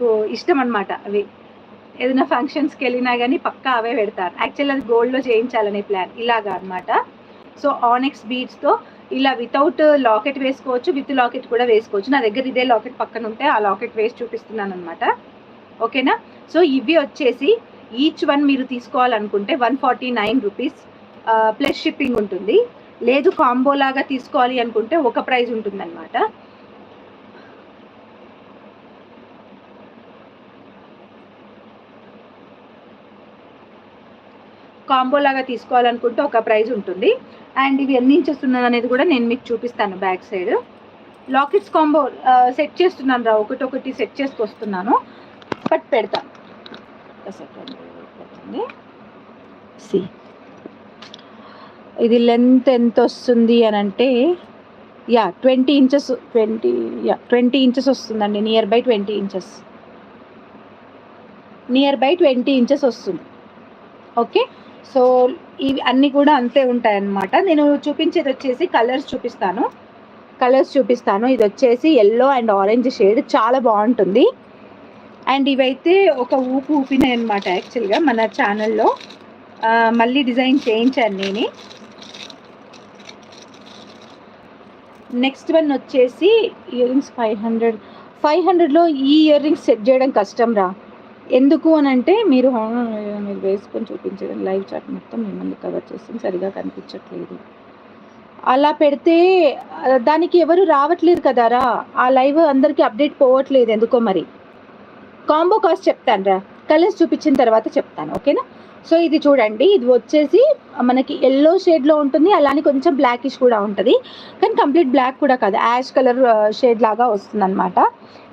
నాకు ఇష్టం అనమాట. అవి ఏదైనా ఫంక్షన్స్కి వెళ్ళినా కానీ పక్కా అవే పెడతారు. యాక్చువల్లీ అది గోల్డ్లో చేయించాలనే ప్లాన్ ఇలాగా అనమాట. సో ఆనెక్స్ బీడ్స్తో ఇలా వితౌట్ లాకెట్ వేసుకోవచ్చు, విత్ లాకెట్ కూడా వేసుకోవచ్చు. నా దగ్గర ఇదే లాకెట్ పక్కన ఉంటే ఆ లాకెట్ వేసి చూపిస్తున్నాను అనమాట. ఓకేనా. సో ఇవి వచ్చేసి ఈచ్ వన్ మీరు తీసుకోవాలనుకుంటే 149 రూపీస్ ప్లస్ షిప్పింగ్ ఉంటుంది. లేదు కాంబో లాగా తీసుకోవాలి అనుకుంటే ఒక ప్రైస్ ఉంటుందన్నమాట. కాంబో లాగా తీసుకోవాలనుకుంటే ఒక ప్రైస్ ఉంటుంది. అండ్ ఇవి ఎన్ని ఇంచెస్ ఉన్నది అనేది కూడా నేను మీకు చూపిస్తాను. Back side lockets combo set చేస్తున్నాను రా, ఒకటి సెట్ చేసుకొస్తున్నాను, బట్ పెడతాను. సి ఇది లెంత్ ఎంత వస్తుంది అని అంటే 20 ఇంచెస్ 20 ఇంచెస్ వస్తుందండి. నియర్ బై 20 ఇంచెస్ వస్తుంది. ఓకే. సో ఇవి అన్నీ కూడా అంతే ఉంటాయన్నమాట. నేను చూపించేది వచ్చేసి కలర్స్ చూపిస్తాను. ఇది వచ్చేసి ఎల్లో అండ్ ఆరెంజ్ షేడ్, చాలా బాగుంటుంది. అండ్ ఇవైతే ఒక ఊపినాయి అనమాట. యాక్చువల్గా మన ఛానల్లో మళ్ళీ డిజైన్ చేయించాను నేనే. నెక్స్ట్ వన్ వచ్చేసి ఇయర్ రింగ్స్ 500లో ఈ ఇయర్ రింగ్స్ సెట్ చేయడం కష్టం రా. ఎందుకు అని అంటే మీరు వేసుకొని చూపించడం లైవ్ చాట్ మొత్తం మిమ్మల్ని కవర్ చేస్తుంది, సరిగా కనిపించట్లేదు. అలా పెడితే దానికి ఎవరు రావట్లేదు కదారా, ఆ లైవ్ అందరికీ అప్డేట్ పోవట్లేదు ఎందుకో మరి. కాంబో కాస్ట్ చెప్తాను రా, కలర్స్ చూపించిన తర్వాత చెప్తాను. ఓకేనా. సో ఇది చూడండి, ఇది వచ్చేసి మనకి ఎల్లో షేడ్లో ఉంటుంది, అలానే కొంచెం బ్లాకిష్ కూడా ఉంటుంది, కానీ కంప్లీట్ బ్లాక్ కూడా కాదు, యాష్ కలర్ షేడ్ లాగా వస్తుంది అనమాట.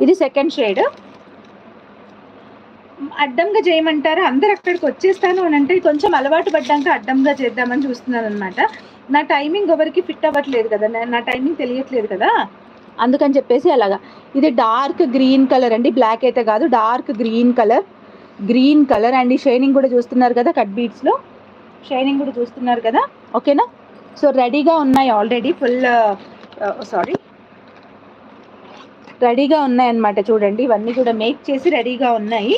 ఇది సెకండ్ షేడ్. అడ్డంగా చేయమంటారా, అందరు అక్కడికి వచ్చేస్తాను అని అంటే కొంచెం అలవాటు పడ్డాక అడ్డంగా చేద్దామని చూస్తున్నాను అనమాట. నా టైమింగ్ ఎవరికి ఫిట్ అవ్వట్లేదు కదా, నా టైమింగ్ తెలియట్లేదు కదా, అందుకని చెప్పేసి అలాగా. ఇది డార్క్ గ్రీన్ కలర్ అండి, బ్లాక్ అయితే కాదు, డార్క్ గ్రీన్ కలర్ అండ్ ఈ షైనింగ్ కూడా చూస్తున్నారు కదా, కట్ బీట్స్లో షైనింగ్ కూడా చూస్తున్నారు కదా. ఓకేనా. సో రెడీగా ఉన్నాయి ఆల్రెడీ, రెడీగా ఉన్నాయి అన్నమాట. చూడండి, ఇవన్నీ కూడా మేక్ చేసి రెడీగా ఉన్నాయి.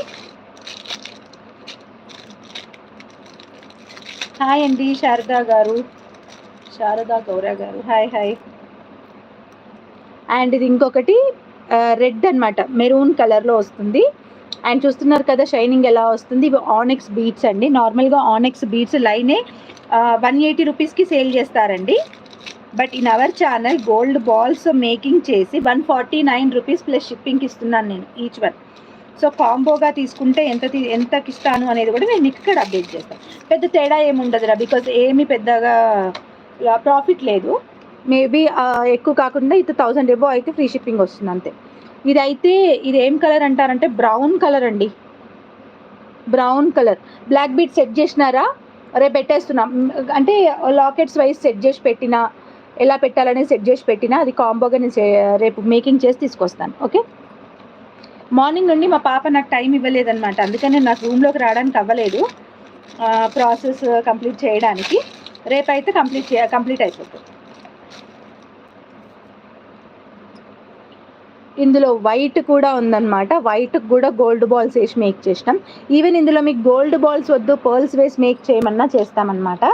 హాయ్ అండి శారదా గౌర గారు, హాయ్. అండ్ ఇది ఇంకొకటి రెడ్ అనమాట, మెరూన్ కలర్లో వస్తుంది. అండ్ చూస్తున్నారు కదా షైనింగ్ ఎలా వస్తుంది. ఇవి ఆనెక్స్ బీడ్స్ అండి. నార్మల్గా ఆనెక్స్ బీడ్స్ లైనే 180 రూపీస్కి సేల్ చేస్తారండి. But in our channel gold balls making చేసి 149 రూపీస్ ప్లస్ షిప్పింగ్కి ఇస్తున్నాను నేను ఈచ్ వన్. సో కాంబోగా తీసుకుంటే ఎంతకి ఇస్తాను అనేది కూడా నేను ఇక్కడ అప్డేట్ చేస్తాను. పెద్ద తేడా ఏముండదురా, బికాజ్ ఏమీ పెద్దగా ప్రాఫిట్ లేదు. మేబీ ఎక్కువ కాకుండా ఇది 1000 ఎబో అయితే ఫ్రీ షిప్పింగ్ వస్తుంది అంతే. ఇది ఏం కలర్ అంటారంటే బ్రౌన్ కలర్ అండి, brown colour. Black bead set చేసినారా, రేపు పెట్టేస్తున్నాం. అంటే లాకెట్స్ వైజ్ సెట్ చేసి పెట్టినా, ఎలా పెట్టాలనేది సెట్ చేసి పెట్టినా అది కాంబోగా నేను రేపు మేకింగ్ చేసి తీసుకొస్తాను. ఓకే. మార్నింగ్ నుండి మా పాప నాకు టైం ఇవ్వలేదన్నమాట, అందుకని నాకు రూమ్లోకి రావడానికి అవ్వలేదు ప్రాసెస్ కంప్లీట్ చేయడానికి. రేపైతే కంప్లీట్ అయిపోతుంది. ఇందులో వైట్ కూడా ఉందన్నమాట, వైట్ కూడా గోల్డ్ బాల్స్ వేసి మేక్ చేసినాం. ఈవెన్ ఇందులో మీకు గోల్డ్ బాల్స్ వద్దు, పర్ల్స్ వేసి మేక్ చేయమన్నా చేస్తామన్నమాట.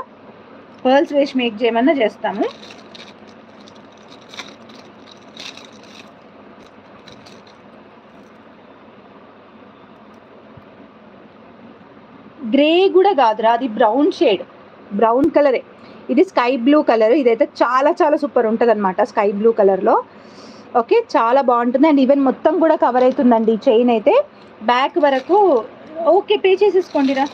పర్ల్స్ వేసి మేక్ చేయమన్నా చేస్తాము. గ్రే కూడా కాదురా, అది బ్రౌన్ షేడ్, బ్రౌన్ కలరే. ఇది స్కై బ్లూ కలర్, ఇదైతే చాలా చాలా సూపర్ ఉంటుంది అనమాట స్కై బ్లూ కలర్లో. ఓకే, చాలా బాగుంటుంది. అండ్ ఈవెన్ మొత్తం కూడా కవర్ అవుతుందండి ఈ చైన్ అయితే, బ్యాక్ వరకు. ఓకే, పే చేసేసుకోండిరా,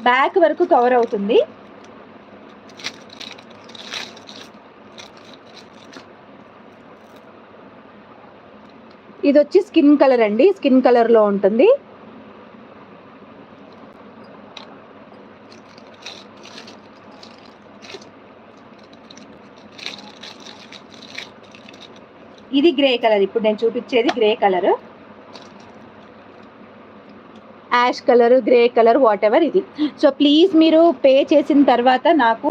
బ్యాక్ వరకు కవర్ అవుతుంది. ఇది వచ్చి స్కిన్ కలర్ అండి, స్కిన్ కలర్లో ఉంటుంది. ఇది గ్రే కలర్, ఇప్పుడు నేను చూపించేది grey colour, ash colour, grey colour, whatever ఇది. సో ప్లీజ్ మీరు పే చేసిన తర్వాత నాకు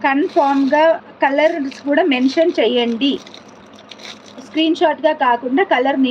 కన్ఫామ్గా కలర్స్ కూడా మెన్షన్ చేయండి, స్క్రీన్ షాట్గా కాకుండా కలర్